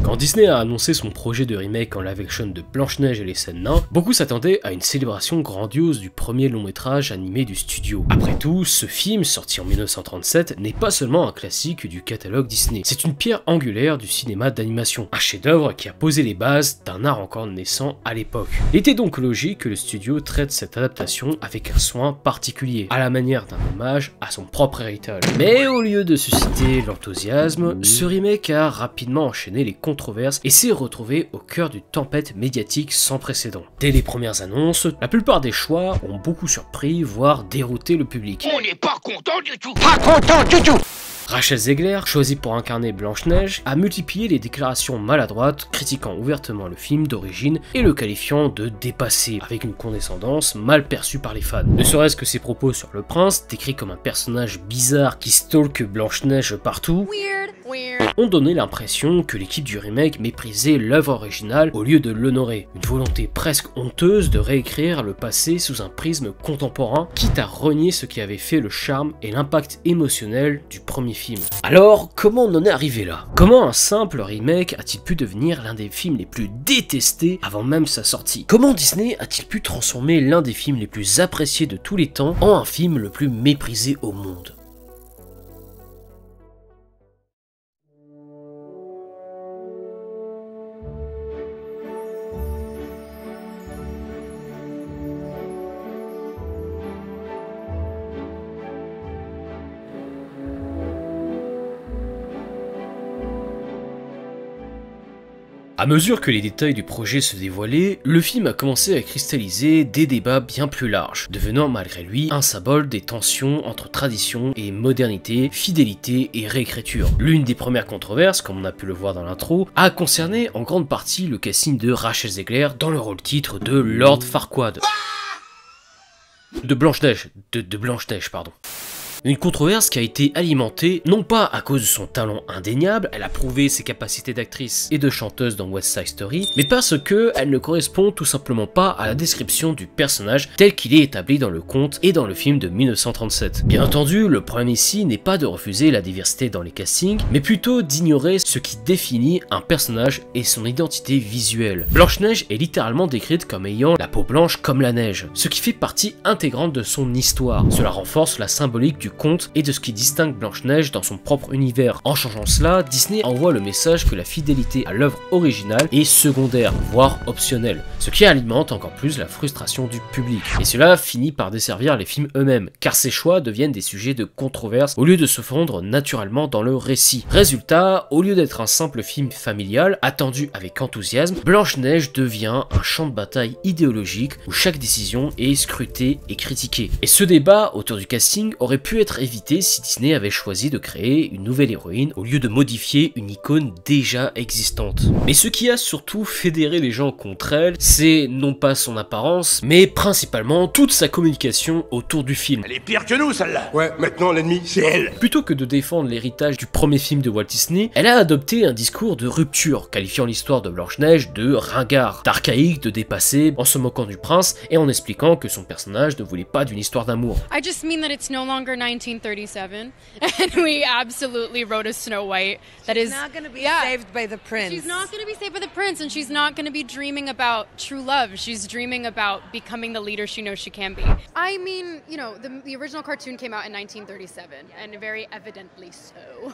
Quand Disney a annoncé son projet de remake en live action de Blanche-Neige et les 7 nains, beaucoup s'attendaient à une célébration grandiose du premier long métrage animé du studio. Après tout, ce film, sorti en 1937, n'est pas seulement un classique du catalogue Disney, c'est une pierre angulaire du cinéma d'animation, un chef-d'œuvre qui a posé les bases d'un art encore naissant à l'époque. Il était donc logique que le studio traite cette adaptation avec un soin particulier, à la manière d'un hommage à son propre héritage. Mais au lieu de susciter l'enthousiasme, ce remake a rapidement enchaîné les controverses et s'est retrouvé au cœur d'une tempête médiatique sans précédent. Dès les premières annonces, la plupart des choix ont beaucoup surpris, voire dérouté le public. On n'est pas content du tout. Pas content du tout. Rachel Zegler, choisie pour incarner Blanche-Neige, a multiplié les déclarations maladroites, critiquant ouvertement le film d'origine et le qualifiant de dépassé, avec une condescendance mal perçue par les fans. Ne serait-ce que ses propos sur le prince, décrit comme un personnage bizarre qui stalke Blanche-Neige partout, ont donné l'impression que l'équipe du remake méprisait l'œuvre originale au lieu de l'honorer. Une volonté presque honteuse de réécrire le passé sous un prisme contemporain, quitte à renier ce qui avait fait le charme et l'impact émotionnel du premier film. Alors, comment on en est arrivé là? Comment un simple remake a-t-il pu devenir l'un des films les plus détestés avant même sa sortie? Comment Disney a-t-il pu transformer l'un des films les plus appréciés de tous les temps en un film le plus méprisé au monde? À mesure que les détails du projet se dévoilaient, le film a commencé à cristalliser des débats bien plus larges, devenant malgré lui un symbole des tensions entre tradition et modernité, fidélité et réécriture. L'une des premières controverses, comme on a pu le voir dans l'intro, a concerné en grande partie le casting de Rachel Zegler dans le rôle titre de Lord Farquaad. De Blanche-Neige, pardon. Une controverse qui a été alimentée non pas à cause de son talent indéniable, elle a prouvé ses capacités d'actrice et de chanteuse dans West Side Story, mais parce que elle ne correspond tout simplement pas à la description du personnage tel qu'il est établi dans le conte et dans le film de 1937. Bien entendu, le problème ici n'est pas de refuser la diversité dans les castings, mais plutôt d'ignorer ce qui définit un personnage et son identité visuelle. Blanche-Neige est littéralement décrite comme ayant la peau blanche comme la neige, ce qui fait partie intégrante de son histoire. Cela renforce la symbolique du conte et de ce qui distingue Blanche-Neige dans son propre univers. En changeant cela, Disney envoie le message que la fidélité à l'œuvre originale est secondaire, voire optionnelle, ce qui alimente encore plus la frustration du public. Et cela finit par desservir les films eux-mêmes, car ces choix deviennent des sujets de controverse au lieu de se fondre naturellement dans le récit. Résultat, au lieu d'être un simple film familial, attendu avec enthousiasme, Blanche-Neige devient un champ de bataille idéologique où chaque décision est scrutée et critiquée. Et ce débat autour du casting aurait pu être évité si Disney avait choisi de créer une nouvelle héroïne au lieu de modifier une icône déjà existante. Mais ce qui a surtout fédéré les gens contre elle, c'est non pas son apparence, mais principalement toute sa communication autour du film. Elle est pire que nous, celle-là. Ouais, maintenant l'ennemi, c'est elle. Plutôt que de défendre l'héritage du premier film de Walt Disney, elle a adopté un discours de rupture, qualifiant l'histoire de Blanche-Neige de ringard, d'archaïque, de dépassé, en se moquant du prince et en expliquant que son personnage ne voulait pas d'une histoire d'amour. I just mean that it's no longer 1937, and we absolutely wrote a Snow White that she's not going to be saved by the prince. She's not going to be saved by the prince, and she's not going to be dreaming about true love. She's dreaming about becoming the leader she knows she can be. I mean, you know, the original cartoon came out in 1937, and very evidently so.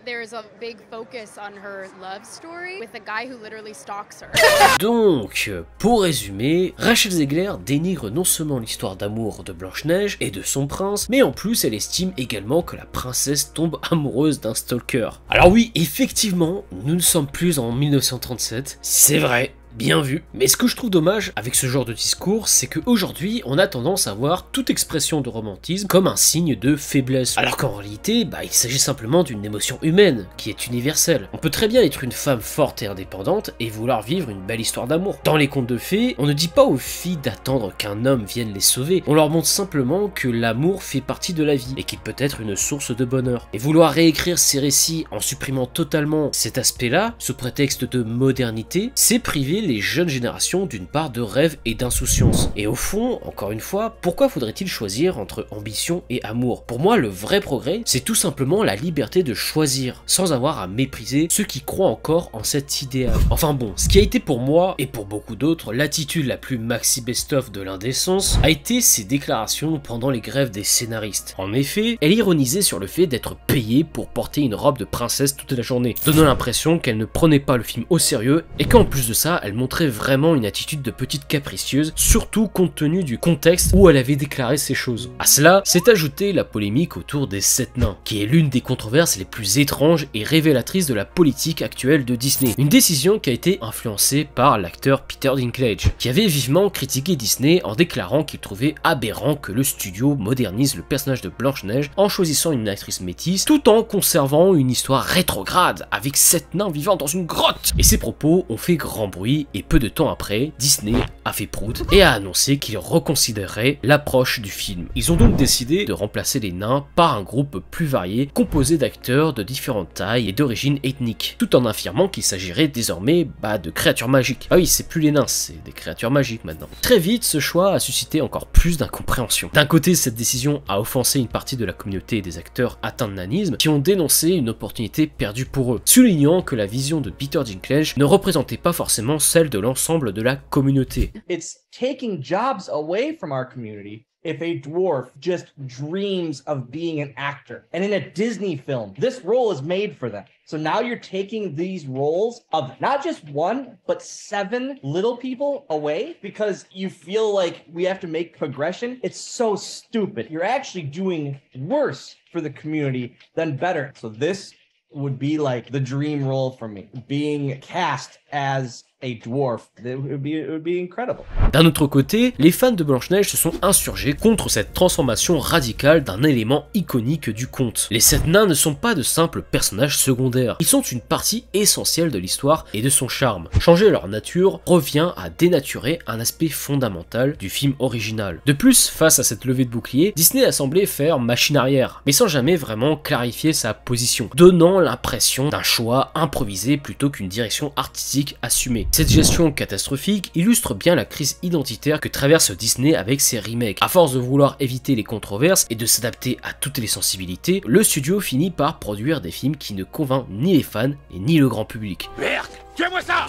There's a big focus on her love story with a guy who literally stalks her. Donc, pour résumer, Rachel Zegler dénigre non seulement l'histoire d'amour de Blanche-Neige et de son prince, mais en plus elle estime également que la princesse tombe amoureuse d'un stalker. Alors oui, effectivement, nous ne sommes plus en 1937, c'est vrai. Bien vu. Mais ce que je trouve dommage avec ce genre de discours, c'est qu'aujourd'hui, on a tendance à voir toute expression de romantisme comme un signe de faiblesse. Alors qu'en réalité, il s'agit simplement d'une émotion humaine, qui est universelle. On peut très bien être une femme forte et indépendante et vouloir vivre une belle histoire d'amour. Dans les contes de fées, on ne dit pas aux filles d'attendre qu'un homme vienne les sauver, on leur montre simplement que l'amour fait partie de la vie et qu'il peut être une source de bonheur. Et vouloir réécrire ces récits en supprimant totalement cet aspect-là, sous prétexte de modernité, c'est priver les jeunes générations d'une part de rêve et d'insouciance. Et au fond, encore une fois, pourquoi faudrait-il choisir entre ambition et amour? Pour moi, le vrai progrès, c'est tout simplement la liberté de choisir, sans avoir à mépriser ceux qui croient encore en cet idéal. Enfin bon, ce qui a été pour moi, et pour beaucoup d'autres, l'attitude la plus maxi best-of de l'indécence, a été ses déclarations pendant les grèves des scénaristes. En effet, elle ironisait sur le fait d'être payée pour porter une robe de princesse toute la journée, donnant l'impression qu'elle ne prenait pas le film au sérieux, et qu'en plus de ça, elle montrait vraiment une attitude de petite capricieuse, surtout compte tenu du contexte où elle avait déclaré ces choses. À cela, s'est ajoutée la polémique autour des 7 nains, qui est l'une des controverses les plus étranges et révélatrices de la politique actuelle de Disney. Une décision qui a été influencée par l'acteur Peter Dinklage, qui avait vivement critiqué Disney en déclarant qu'il trouvait aberrant que le studio modernise le personnage de Blanche-Neige en choisissant une actrice métisse, tout en conservant une histoire rétrograde avec 7 nains vivant dans une grotte. Et ces propos ont fait grand bruit, et peu de temps après, Disney a fait prout et a annoncé qu'il reconsidérerait l'approche du film. Ils ont donc décidé de remplacer les nains par un groupe plus varié, composé d'acteurs de différentes tailles et d'origines ethniques, tout en affirmant qu'il s'agirait désormais de créatures magiques. Ah oui, c'est plus les nains, c'est des créatures magiques maintenant. Très vite, ce choix a suscité encore plus d'incompréhension. D'un côté, cette décision a offensé une partie de la communauté des acteurs atteints de nanisme, qui ont dénoncé une opportunité perdue pour eux, soulignant que la vision de Peter Dinklage ne représentait pas forcément celle de l'ensemble de la communauté. It's taking jobs away from our community if a dwarf just dreams of being an actor. And in a Disney film, this role is made for them. So now you're taking these roles of not just one, but 7 little people away because you feel like we have to make progression. It's so stupid. You're actually doing worse for the community than better. So this would be like the dream role for me. Being cast as a dwarf, it would be incredible. D'un autre côté, les fans de Blanche-Neige se sont insurgés contre cette transformation radicale d'un élément iconique du conte. Les 7 nains ne sont pas de simples personnages secondaires, ils sont une partie essentielle de l'histoire et de son charme. Changer leur nature revient à dénaturer un aspect fondamental du film original. De plus, face à cette levée de bouclier, Disney a semblé faire machine arrière, mais sans jamais vraiment clarifier sa position, donnant l'impression d'un choix improvisé plutôt qu'une direction artistique assumée. Cette gestion catastrophique illustre bien la crise identitaire que traverse Disney avec ses remakes. À force de vouloir éviter les controverses et de s'adapter à toutes les sensibilités, le studio finit par produire des films qui ne convainquent ni les fans et ni le grand public. Merde, tiens-moi ça!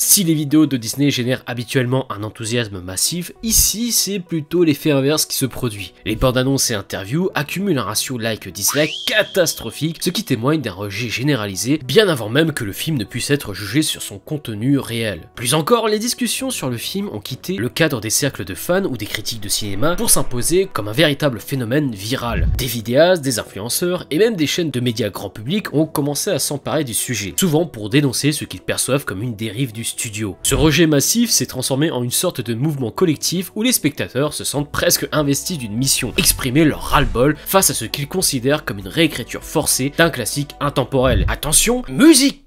Si les vidéos de Disney génèrent habituellement un enthousiasme massif, ici c'est plutôt l'effet inverse qui se produit. Les bandes annonces et interviews accumulent un ratio like-dislike catastrophique, ce qui témoigne d'un rejet généralisé, bien avant même que le film ne puisse être jugé sur son contenu réel. Plus encore, les discussions sur le film ont quitté le cadre des cercles de fans ou des critiques de cinéma pour s'imposer comme un véritable phénomène viral. Des vidéastes, des influenceurs et même des chaînes de médias grand public ont commencé à s'emparer du sujet, souvent pour dénoncer ce qu'ils perçoivent comme une dérive du studio. Ce rejet massif s'est transformé en une sorte de mouvement collectif où les spectateurs se sentent presque investis d'une mission, exprimer leur ras-le-bol face à ce qu'ils considèrent comme une réécriture forcée d'un classique intemporel. Attention, musique!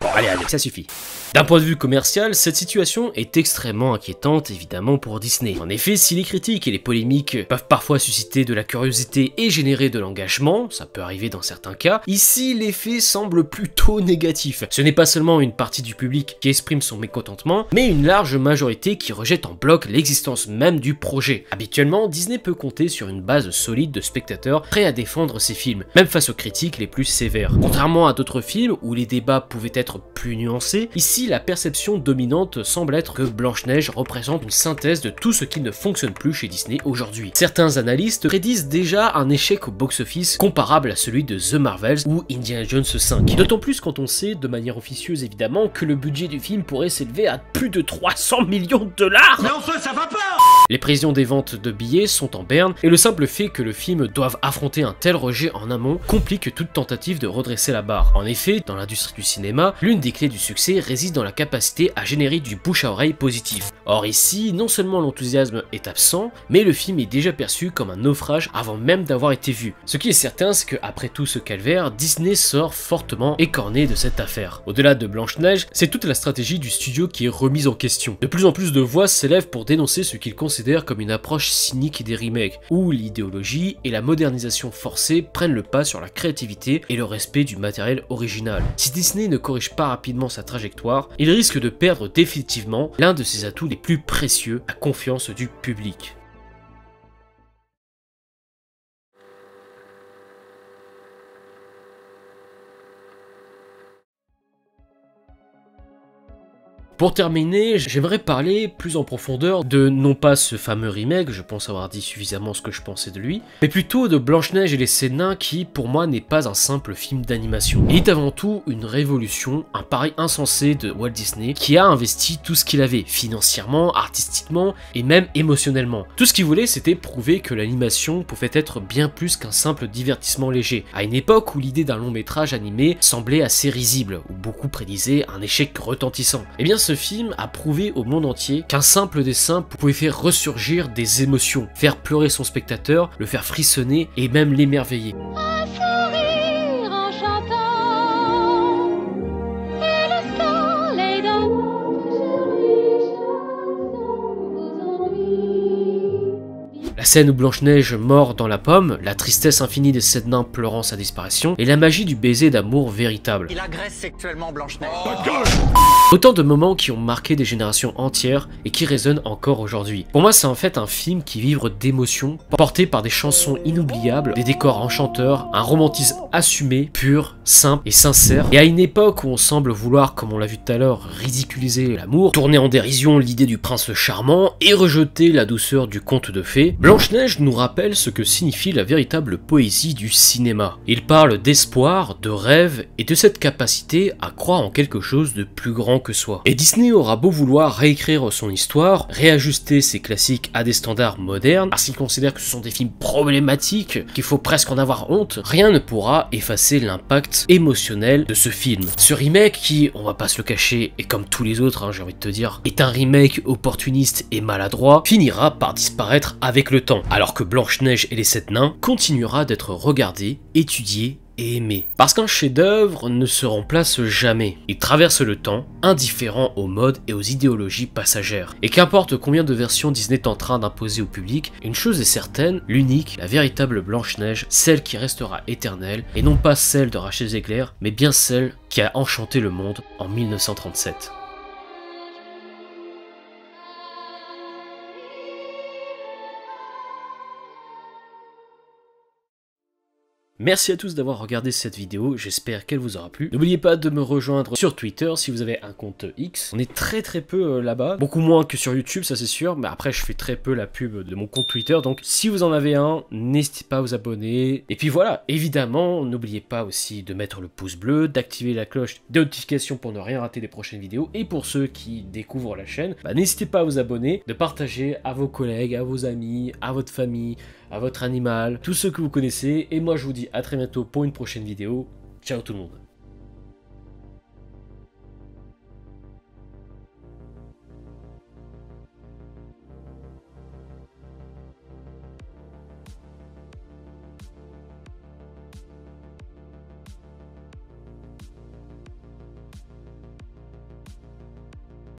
Bon, allez, ça suffit. D'un point de vue commercial, cette situation est extrêmement inquiétante évidemment pour Disney. En effet, si les critiques et les polémiques peuvent parfois susciter de la curiosité et générer de l'engagement, ça peut arriver dans certains cas, ici l'effet semble plutôt négatif. Ce n'est pas seulement une partie du public qui exprime son mécontentement, mais une large majorité qui rejette en bloc l'existence même du projet. Habituellement, Disney peut compter sur une base solide de spectateurs prêts à défendre ses films, même face aux critiques les plus sévères. Contrairement à d'autres films où les débats pouvaient être plus nuancés, ici la perception dominante semble être que Blanche-Neige représente une synthèse de tout ce qui ne fonctionne plus chez Disney aujourd'hui. Certains analystes prédisent déjà un échec au box-office comparable à celui de The Marvels ou Indiana Jones 5. D'autant plus quand on sait, de manière officieuse évidemment, que le budget du film pourrait s'élever à plus de 300 millions de dollars. Mais enfin, ça va pas! Les prévisions des ventes de billets sont en berne et le simple fait que le film doive affronter un tel rejet en amont complique toute tentative de redresser la barre. En effet, dans l'industrie du cinéma, l'une l'une des clés du succès réside dans la capacité à générer du bouche à oreille positif. Or ici, non seulement l'enthousiasme est absent, mais le film est déjà perçu comme un naufrage avant même d'avoir été vu. Ce qui est certain, c'est qu'après tout ce calvaire, Disney sort fortement écorné de cette affaire. Au-delà de Blanche-Neige, c'est toute la stratégie du studio qui est remise en question. De plus en plus de voix s'élèvent pour dénoncer ce qu'ils considèrent comme une approche cynique des remakes, où l'idéologie et la modernisation forcée prennent le pas sur la créativité et le respect du matériel original. Si Disney ne corrige pas rapidement sa trajectoire, il risque de perdre définitivement l'un de ses atouts les plus précieux, la confiance du public. Pour terminer, j'aimerais parler plus en profondeur de non pas ce fameux remake, je pense avoir dit suffisamment ce que je pensais de lui, mais plutôt de Blanche-Neige et les 7 nains qui, pour moi, n'est pas un simple film d'animation. Il est avant tout une révolution, un pari insensé de Walt Disney qui a investi tout ce qu'il avait, financièrement, artistiquement et même émotionnellement. Tout ce qu'il voulait, c'était prouver que l'animation pouvait être bien plus qu'un simple divertissement léger, à une époque où l'idée d'un long métrage animé semblait assez risible, où beaucoup prédisaient un échec retentissant. Et bien ce film a prouvé au monde entier qu'un simple dessin pouvait faire ressurgir des émotions, faire pleurer son spectateur, le faire frissonner et même l'émerveiller. Un sourire en chantant, et le soleil dans vos ennuis. La scène où Blanche-Neige mord dans la pomme, la tristesse infinie des 7 nains pleurant sa disparition, et la magie du baiser d'amour véritable. Il agresse sexuellement Blanche-Neige. Autant de moments qui ont marqué des générations entières et qui résonnent encore aujourd'hui. Pour moi, c'est en fait un film qui vivre d'émotions, porté par des chansons inoubliables, des décors enchanteurs, un romantisme assumé, pur, simple et sincère. Et à une époque où on semble vouloir, comme on l'a vu tout à l'heure, ridiculiser l'amour, tourner en dérision l'idée du prince charmant et rejeter la douceur du conte de fées, Blanche-Neige nous rappelle ce que signifie la véritable poésie du cinéma. Il parle d'espoir, de rêve et de cette capacité à croire en quelque chose de plus grand que soi. Et Disney aura beau vouloir réécrire son histoire, réajuster ses classiques à des standards modernes, parce qu'il considère que ce sont des films problématiques, qu'il faut presque en avoir honte, rien ne pourra effacer l'impact émotionnel de ce film. Ce remake qui, on va pas se le cacher, et comme tous les autres, j'ai envie de te dire, est un remake opportuniste et maladroit, finira par disparaître avec le temps, alors que Blanche-Neige et les 7 nains continuera d'être regardé, étudié et aimé. Parce qu'un chef-d'œuvre ne se remplace jamais. Il traverse le temps, indifférent aux modes et aux idéologies passagères. Et qu'importe combien de versions Disney est en train d'imposer au public, une chose est certaine, l'unique, la véritable Blanche-Neige, celle qui restera éternelle, et non pas celle de Rachel Zegler, mais bien celle qui a enchanté le monde en 1937. Merci à tous d'avoir regardé cette vidéo, j'espère qu'elle vous aura plu. N'oubliez pas de me rejoindre sur Twitter si vous avez un compte X. On est très peu là-bas, beaucoup moins que sur YouTube, ça c'est sûr, mais après je fais très peu la pub de mon compte Twitter, donc si vous en avez un, n'hésitez pas à vous abonner. Et puis voilà, évidemment, n'oubliez pas aussi de mettre le pouce bleu, d'activer la cloche de notification pour ne rien rater des prochaines vidéos. Et pour ceux qui découvrent la chaîne, n'hésitez pas à vous abonner, de partager à vos collègues, à vos amis, à votre famille, à votre animal, tous ceux que vous connaissez. Et moi je vous dis à très bientôt pour une prochaine vidéo. Ciao tout le monde.